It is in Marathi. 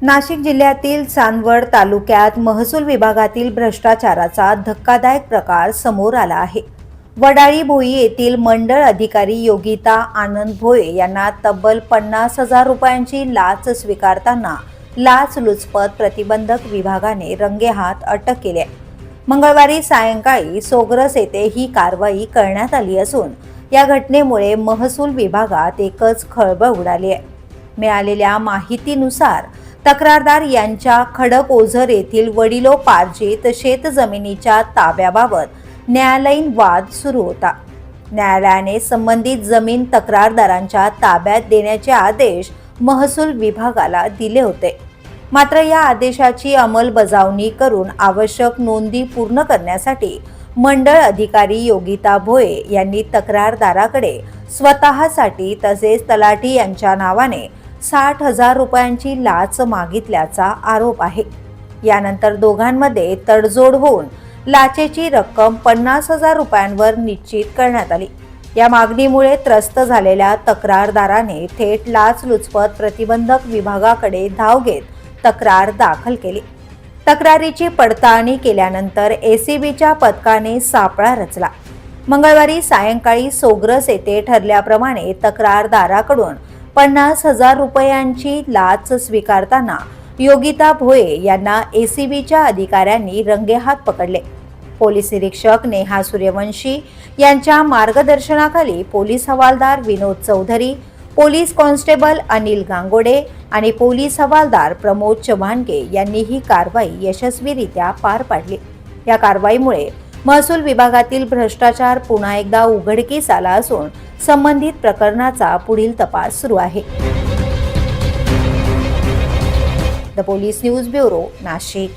नाशिक जिल्ह्यातील चांदवड तालुक्यात महसूल विभागातील भ्रष्टाचाराचा धक्कादायक प्रकार समोर आला आहे। वडाळी भोई येथील मंडळ अधिकारी योगिता आनंद भोये यांना तब्बल 50,000 रुपयांची लाच स्वीकारताना लाचलुचपत प्रतिबंधक विभागाने रंगेहात अटक केली आहे। मंगळवारी सायंकाळी सोग्रस येथे ही कारवाई करण्यात आली असून या घटनेमुळे महसूल विभागात एकच खळबळ उडाली आहे। मिळालेल्या माहितीनुसार तक्रारदार यांच्या खडकओझर येथील वडिलोपार्जित शेतजमिनीच्या ताब्याबाबत न्यायालयीन वाद सुरू होता। न्यायालयाने संबंधित जमीन तक्रारदारांच्या ताब्यात देण्याचे आदेश महसूल विभागाला दिले होते। मात्र या आदेशाची अंमलबजावणी करून आवश्यक नोंदी पूर्ण करण्यासाठी मंडळ अधिकारी योगिता भोये यांनी तक्रारदाराकडे स्वतःसाठी तसेच तलाठी यांच्या नावाने 60,000 रुपयांची लाच मागितल्याचा आरोप आहे। यानंतर दोघांमध्ये तडजोड होऊन लाचेची रक्कम 50,000 रुपयांवर निश्चित करण्यात आली। या मागणीमुळे त्रस्त झालेल्या तक्रारदाराने थेट लाचलुचपत प्रतिबंधक विभागाकडे धाव घेत तक्रार दाखल केली। तक्रारीची पडताळणी केल्यानंतर एसीबीच्या पथकाने सापळा रचला। मंगळवारी सायंकाळी सोग्रस येथे ठरल्याप्रमाणे तक्रारदाराकडून 50,000 रुपयांची लाच स्वीकारताना योगिता भोये यांना एसीबीच्या अधिकाऱ्यांनी रंगेहात पकडले। पोलीस निरीक्षक नेहा सूर्यवंशी यांच्या मार्गदर्शनाखाली पोलीस हवालदार विनोद चौधरी, पोलीस कॉन्स्टेबल अनिल गांगोडे आणि पोलीस हवालदार प्रमोद चव्हाणके यांनी ही कारवाई यशस्वीरित्या पार पाडली। या कारवाईमुळे महसूल विभागातील भ्रष्टाचार पुन्हा एकदा उघडकीस आला असून संबंधित प्रकरणाचा पुढील तपास सुरू आहे। The police news bureau, Nashik.